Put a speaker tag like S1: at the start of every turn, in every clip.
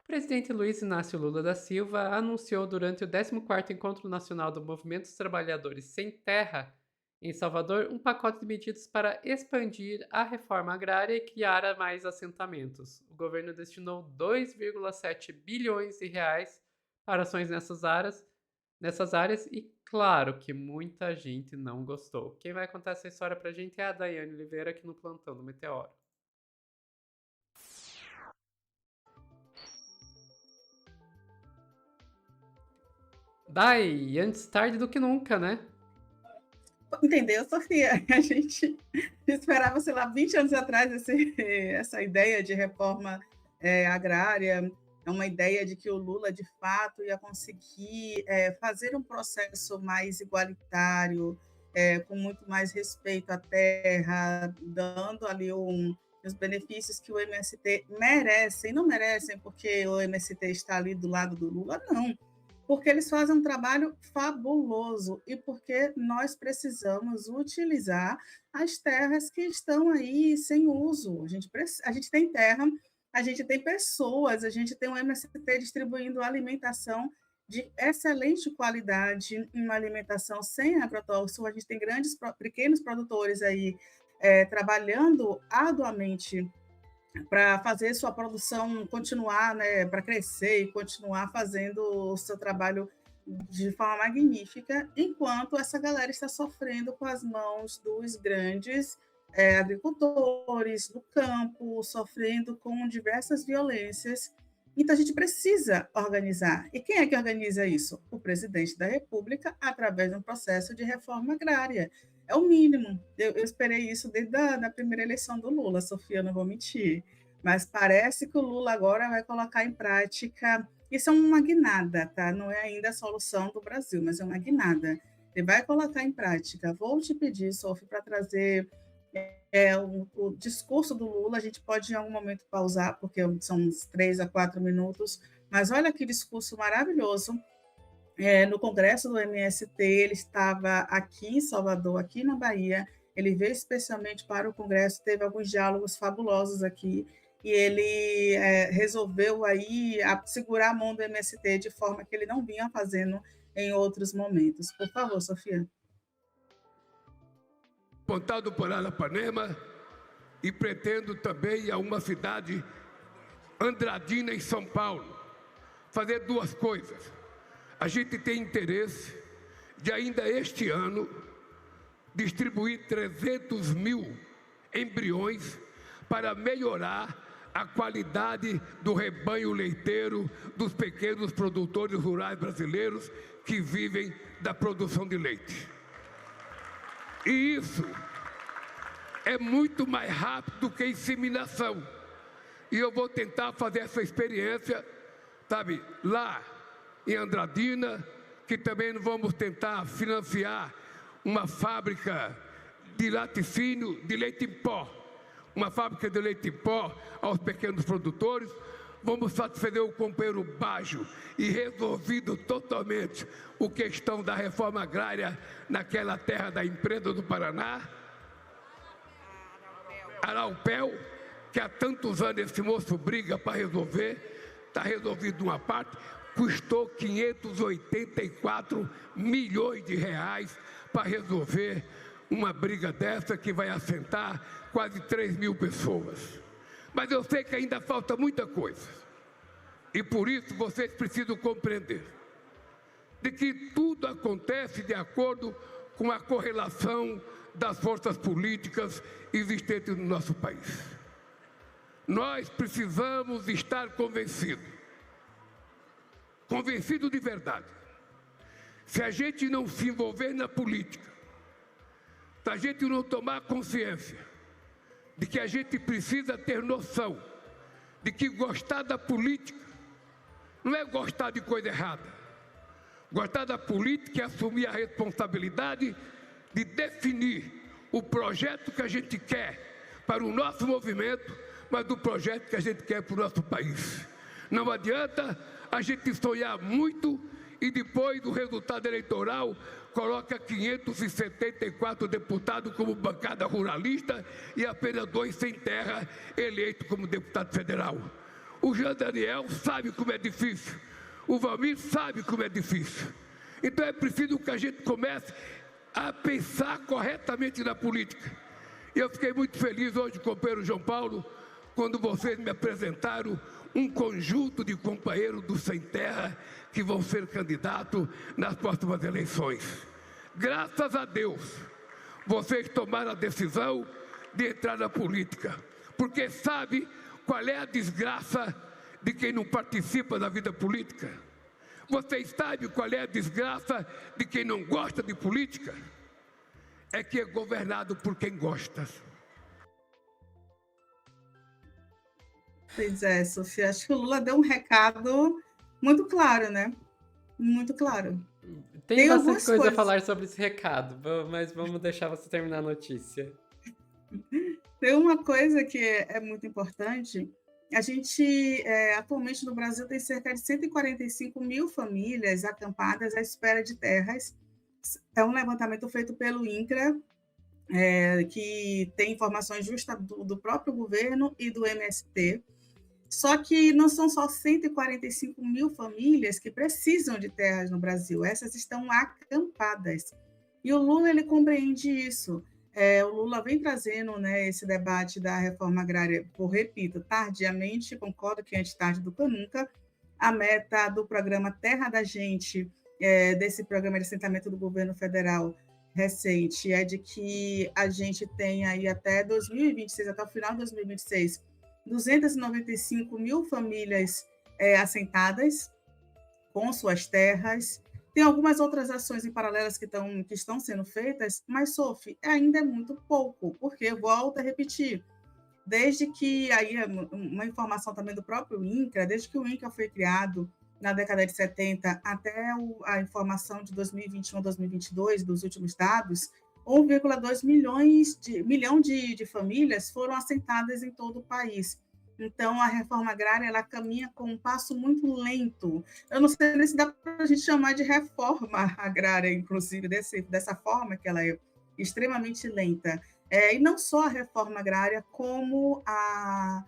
S1: O presidente Luiz Inácio Lula da Silva anunciou durante o 14º Encontro Nacional do Movimento dos Trabalhadores Sem Terra, em Salvador, um pacote de medidas para expandir a reforma agrária e criar mais assentamentos. O governo destinou 2,7 bilhões de reais para ações nessas áreas e claro que muita gente não gostou. Quem vai contar essa história pra gente é a Daiane Oliveira aqui no Plantão do Meteoro. Dai, antes tarde do que nunca, né?
S2: Entendeu, Sofia? A gente esperava, sei lá, 20 anos atrás essa ideia de reforma agrária, é uma ideia de que o Lula, de fato, ia conseguir fazer um processo mais igualitário, com muito mais respeito à terra, dando ali os benefícios que o MST merece, e não merecem porque o MST está ali do lado do Lula, não, porque eles fazem um trabalho fabuloso e porque nós precisamos utilizar as terras que estão aí sem uso. A gente tem terra, a gente tem pessoas, a gente tem um MST distribuindo alimentação de excelente qualidade, uma alimentação sem agrotóxico, a gente tem pequenos produtores aí trabalhando arduamente para fazer sua produção continuar, né, para crescer e continuar fazendo o seu trabalho de forma magnífica, enquanto essa galera está sofrendo com as mãos dos grandes agricultores do campo, sofrendo com diversas violências. Então, a gente precisa organizar. E quem é que organiza isso? O presidente da República, através de um processo de reforma agrária. É o mínimo. Eu esperei isso desde a primeira eleição do Lula, Sofia, não vou mentir. Mas parece que o Lula agora vai colocar em prática. Isso é uma guinada, tá? Não é ainda a solução do Brasil, mas é uma guinada. Ele vai colocar em prática. Vou te pedir, Sofia, para trazer o discurso do Lula. A gente pode em algum momento pausar, porque são uns 3 a 4 minutos. Mas olha que discurso maravilhoso. No Congresso do MST, ele estava aqui em Salvador, aqui na Bahia, ele veio especialmente para o Congresso, teve alguns diálogos fabulosos aqui, e ele resolveu aí segurar a mão do MST de forma que ele não vinha fazendo em outros momentos. Por favor, Sofia.
S3: Montado por Arapanema e pretendo também ir a uma cidade Andradina, em São Paulo, fazer duas coisas. A gente tem interesse de ainda este ano distribuir 300 mil embriões para melhorar a qualidade do rebanho leiteiro dos pequenos produtores rurais brasileiros que vivem da produção de leite. E isso é muito mais rápido do que a inseminação. E eu vou tentar fazer essa experiência, sabe, lá em Andradina, que também vamos tentar financiar uma fábrica de laticínio de leite em pó, uma fábrica de leite em pó aos pequenos produtores. Vamos satisfazer o companheiro Baggio e resolvido totalmente a questão da reforma agrária naquela terra da empresa do Paraná, Araupel, que há tantos anos esse moço briga para resolver, está resolvido uma parte, custou 584 milhões de reais para resolver uma briga dessa que vai assentar quase 3 mil pessoas. Mas eu sei que ainda falta muita coisa. E por isso vocês precisam compreender de que tudo acontece de acordo com a correlação das forças políticas existentes no nosso país. Nós precisamos estar convencidos de verdade. Se a gente não se envolver na política, se a gente não tomar consciência de que a gente precisa ter noção de que gostar da política não é gostar de coisa errada. Gostar da política é assumir a responsabilidade de definir o projeto que a gente quer para o nosso movimento, mas do projeto que a gente quer para o nosso país. Não adianta a gente sonhar muito e depois do resultado eleitoral coloca 574 deputados como bancada ruralista e apenas 2 sem terra eleitos como deputado federal. O Jean Daniel sabe como é difícil. O Valmir sabe como é difícil. Então é preciso que a gente comece a pensar corretamente na política. E eu fiquei muito feliz hoje, companheiro João Paulo, quando vocês me apresentaram um conjunto de companheiros do Sem Terra que vão ser candidatos nas próximas eleições. Graças a Deus, vocês tomaram a decisão de entrar na política, porque sabe qual é a desgraça de quem não participa da vida política? Vocês sabem qual é a desgraça de quem não gosta de política? É que é governado por quem gosta.
S2: Pois é, Sofia, acho que o Lula deu um recado muito claro, né? Muito claro.
S1: Tem bastante
S2: algumas
S1: coisa a
S2: coisas.
S1: falar sobre esse recado, mas vamos deixar você terminar a notícia.
S2: Tem uma coisa que é muito importante. A gente, atualmente no Brasil, tem cerca de 145 mil famílias acampadas à espera de terras. É um levantamento feito pelo INCRA, que tem informações justas do próprio governo e do MST. Só que não são só 145 mil famílias que precisam de terras no Brasil, essas estão acampadas. E o Lula ele compreende isso. O Lula vem trazendo, né, esse debate da reforma agrária, eu repito, tardiamente, concordo que antes tarde do que nunca. A meta do programa Terra da Gente, desse programa de assentamento do governo federal recente, é de que a gente tenha aí até 2026, até o final de 2026, 295 mil famílias assentadas com suas terras. Tem algumas outras ações em paralelas que estão sendo feitas, mas, Sophie, ainda é muito pouco, porque, volto a repetir, desde que, aí uma informação também do próprio INCRA, desde que o INCRA foi criado na década de 70 até a informação de 2021, 2022, dos últimos dados, 1,2 milhão de famílias foram assentadas em todo o país. Então, a reforma agrária ela caminha com um passo muito lento. Eu não sei nem se dá para a gente chamar de reforma agrária, inclusive, dessa forma que ela é extremamente lenta. E não só a reforma agrária, como a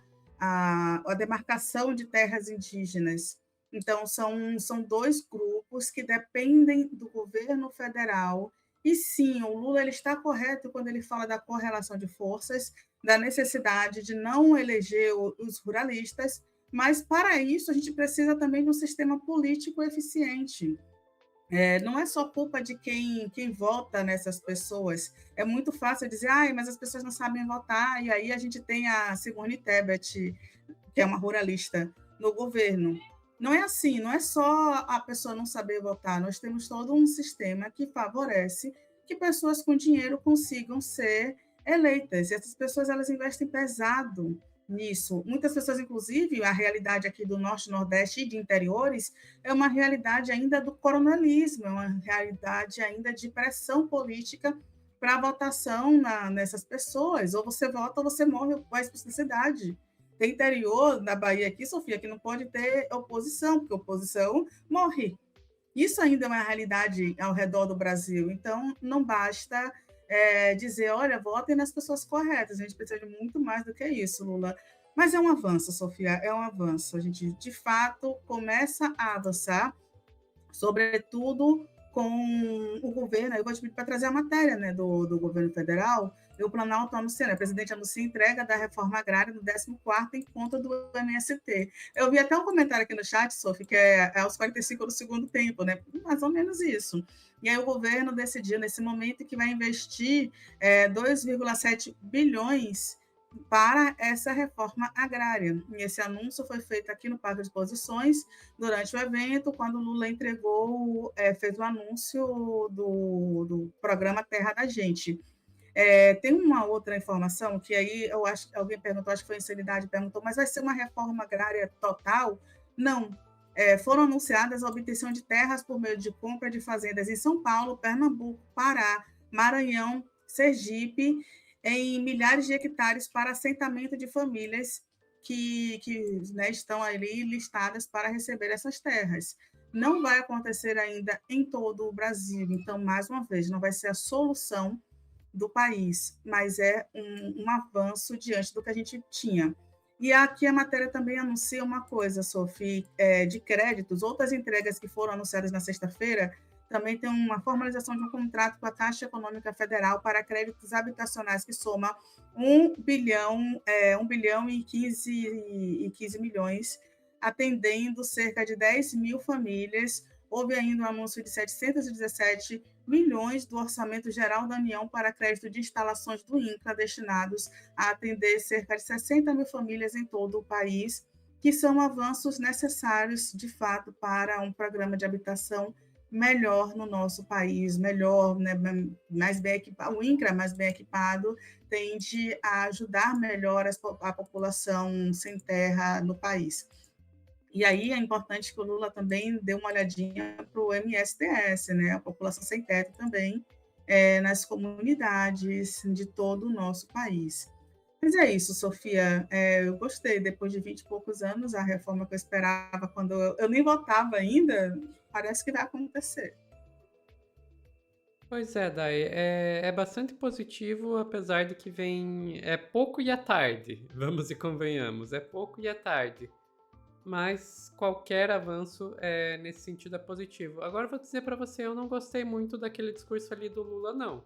S2: demarcação de terras indígenas. Então, são dois grupos que dependem do governo federal. E sim, o Lula ele está correto quando ele fala da correlação de forças, da necessidade de não eleger os ruralistas, mas para isso a gente precisa também de um sistema político eficiente. Não é só culpa de quem vota nessas pessoas. É muito fácil dizer, mas as pessoas não sabem votar, e aí a gente tem a Simone Tebet, que é uma ruralista, no governo. Não é assim, não é só a pessoa não saber votar, nós temos todo um sistema que favorece que pessoas com dinheiro consigam ser eleitas, e essas pessoas elas investem pesado nisso. Muitas pessoas, inclusive, a realidade aqui do Norte, Nordeste e de interiores é uma realidade ainda do coronelismo, é uma realidade ainda de pressão política para a votação nessas pessoas. Ou você vota ou você morre, ou vai para a cidade. Tem interior da Bahia aqui, Sofia, que não pode ter oposição, porque oposição morre. Isso ainda é uma realidade ao redor do Brasil. Então, não basta dizer, olha, votem nas pessoas corretas. A gente precisa de muito mais do que isso, Lula. Mas é um avanço, Sofia, é um avanço. A gente, de fato, começa a avançar, sobretudo com o governo. Eu vou te pedir para trazer a matéria, né, do governo federal. O Planalto anuncia, o presidente anuncia a entrega da reforma agrária no 14º encontro do MST. Eu vi até um comentário aqui no chat, Sophie, que é aos 45 do segundo tempo, né? Mais ou menos isso. E aí o governo decidiu, nesse momento, que vai investir 2,7 bilhões para essa reforma agrária. E esse anúncio foi feito aqui no Parque de Exposições, durante o evento, quando o Lula fez o anúncio do programa Terra da Gente. Tem uma outra informação que aí eu acho alguém perguntou, acho que foi a Insanidade, perguntou, mas vai ser uma reforma agrária total? Não. Foram anunciadas a obtenção de terras por meio de compra de fazendas em São Paulo, Pernambuco, Pará, Maranhão, Sergipe, em milhares de hectares para assentamento de famílias que né, estão ali listadas para receber essas terras. Não vai acontecer ainda em todo o Brasil, então, mais uma vez, não vai ser a solução do país, mas é um avanço diante do que a gente tinha. E aqui a matéria também anuncia uma coisa, Sophie, de créditos, outras entregas que foram anunciadas na sexta-feira, também tem uma formalização de um contrato com a Caixa Econômica Federal para créditos habitacionais que soma 1 bilhão e 15 milhões, atendendo cerca de 10 mil famílias. Houve ainda um anúncio de 717 milhões do Orçamento Geral da União para crédito de instalações do INCRA, destinados a atender cerca de 60 mil famílias em todo o país, que são avanços necessários, de fato, para um programa de habitação melhor no nosso país, melhor, né, mais bem equipado. O INCRA mais bem equipado tende a ajudar melhor a população sem terra no país. E aí é importante que o Lula também dê uma olhadinha para o MSTS, né, a população sem teto também, nas comunidades de todo o nosso país. Mas é isso, Sofia. Eu gostei, depois de 20 e poucos anos, a reforma que eu esperava, quando eu nem votava ainda, parece que vai acontecer.
S1: Pois é, Dai, é bastante positivo, apesar de que é pouco e é tarde, vamos e convenhamos, é pouco e é tarde. Mas qualquer avanço nesse sentido é positivo. Agora eu vou dizer pra você, eu não gostei muito daquele discurso ali do Lula, não.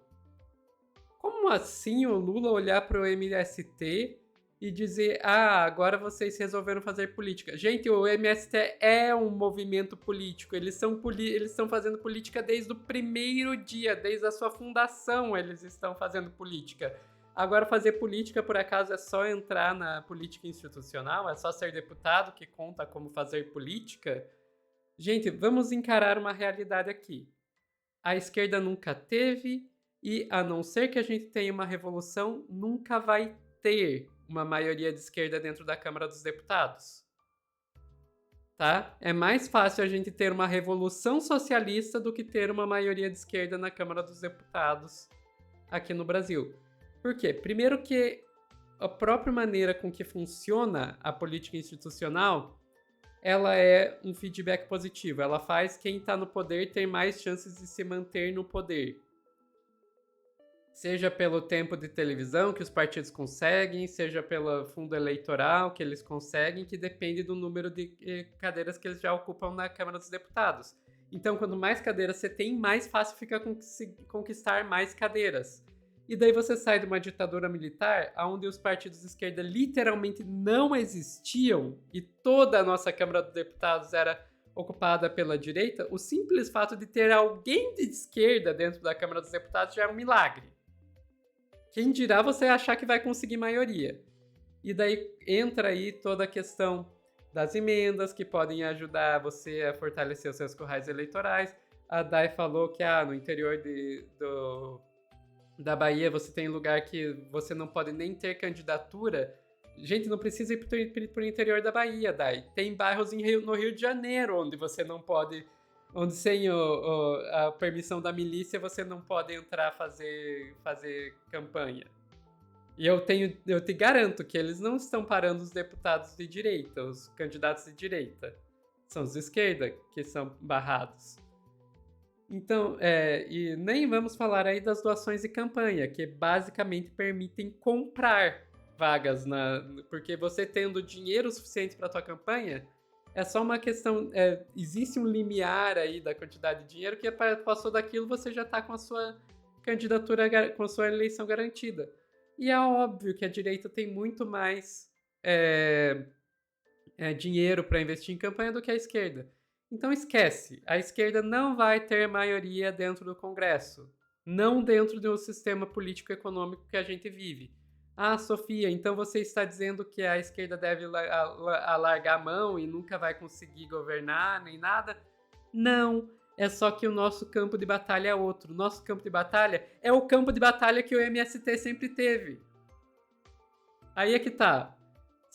S1: Como assim o Lula olhar pro MST e dizer, agora vocês resolveram fazer política? Gente, o MST é um movimento político, eles estão fazendo política desde o primeiro dia, desde a sua fundação eles estão fazendo política. Agora, fazer política, por acaso, é só entrar na política institucional? É só ser deputado que conta como fazer política? Gente, vamos encarar uma realidade aqui. A esquerda nunca teve e, a não ser que a gente tenha uma revolução, nunca vai ter uma maioria de esquerda dentro da Câmara dos Deputados. Tá? É mais fácil a gente ter uma revolução socialista do que ter uma maioria de esquerda na Câmara dos Deputados aqui no Brasil. Por quê? Primeiro que a própria maneira com que funciona a política institucional, ela é um feedback positivo. Ela faz quem está no poder ter mais chances de se manter no poder. Seja pelo tempo de televisão que os partidos conseguem, seja pelo fundo eleitoral que eles conseguem, que depende do número de cadeiras que eles já ocupam na Câmara dos Deputados. Então, quanto mais cadeiras você tem, mais fácil fica conquistar mais cadeiras. E daí você sai de uma ditadura militar onde os partidos de esquerda literalmente não existiam e toda a nossa Câmara dos Deputados era ocupada pela direita. O simples fato de ter alguém de esquerda dentro da Câmara dos Deputados já é um milagre. Quem dirá você achar que vai conseguir maioria? E daí entra aí toda a questão das emendas que podem ajudar você a fortalecer os seus currais eleitorais. A Dai falou que no interior da Bahia você tem lugar que você não pode nem ter candidatura. Gente, não precisa ir pro interior da Bahia, Dai. Tem bairros no Rio de Janeiro onde você não pode, onde sem a permissão da milícia você não pode entrar fazer campanha. E eu te garanto que eles não estão parando os deputados de direita, os candidatos de direita. São os de esquerda que são barrados. Então, e nem vamos falar aí das doações de campanha, que basicamente permitem comprar vagas, porque você tendo dinheiro suficiente para a tua campanha, é só uma questão, existe um limiar aí da quantidade de dinheiro que passou daquilo, você já está com a sua candidatura, com a sua eleição garantida. E é óbvio que a direita tem muito mais dinheiro para investir em campanha do que a esquerda. Então esquece, a esquerda não vai ter maioria dentro do Congresso, não dentro do sistema político-econômico que a gente vive. Sofia, então você está dizendo que a esquerda deve largar a mão e nunca vai conseguir governar nem nada? Não, é só que o nosso campo de batalha é outro. O nosso campo de batalha é o campo de batalha que o MST sempre teve. Aí é que tá.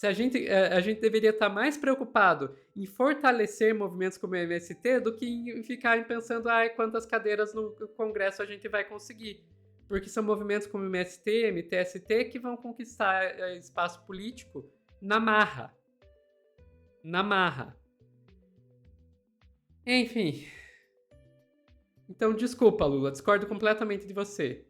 S1: A gente deveria estar mais preocupado em fortalecer movimentos como o MST do que em ficar pensando quantas cadeiras no Congresso a gente vai conseguir. Porque são movimentos como o MST, MTST que vão conquistar espaço político na marra. Na marra. Enfim. Então, desculpa, Lula, discordo completamente de você.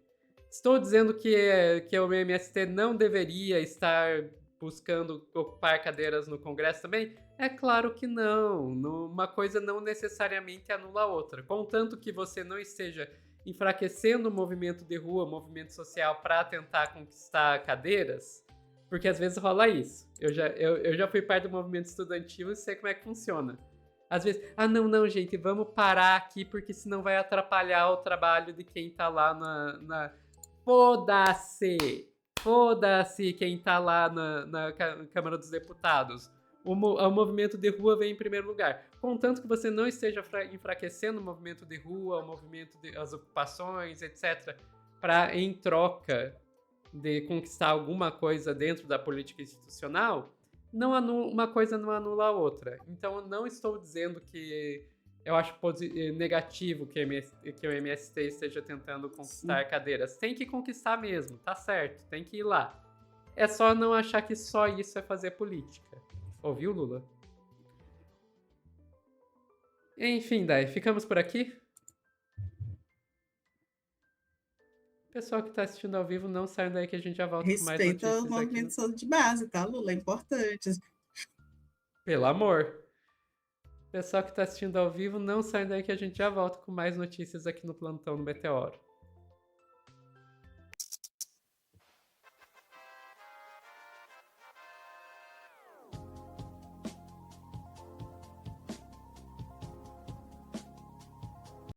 S1: Estou dizendo que o MST não deveria estar buscando ocupar cadeiras no Congresso também? É claro que não. Uma coisa não necessariamente anula a outra. Contanto que você não esteja enfraquecendo o movimento de rua, o movimento social para tentar conquistar cadeiras, porque às vezes rola isso. Eu já fui parte do movimento estudantil e sei como é que funciona. Às vezes, não, gente, vamos parar aqui porque senão vai atrapalhar o trabalho de quem tá lá na... Foda-se! Foda-se quem tá lá na Câmara dos Deputados. O movimento de rua vem em primeiro lugar. Contanto que você não esteja enfraquecendo o movimento de rua, o movimento as ocupações, etc., para, em troca de conquistar alguma coisa dentro da política institucional, uma coisa não anula a outra. Então, eu não estou dizendo que eu acho negativo que o MST esteja tentando conquistar cadeiras. Tem que conquistar mesmo, tá certo, tem que ir lá. É só não achar que só isso é fazer política. Ouviu, Lula? Enfim, Dai, ficamos por aqui? Pessoal que tá assistindo ao vivo, não saiam daí que a gente já volta com mais notícias
S2: Respeita o movimento de base, tá, Lula? É importante.
S1: Pelo amor. Pessoal que tá assistindo ao vivo, não saiam daí que a gente já volta com mais notícias aqui no Plantão do Meteoro.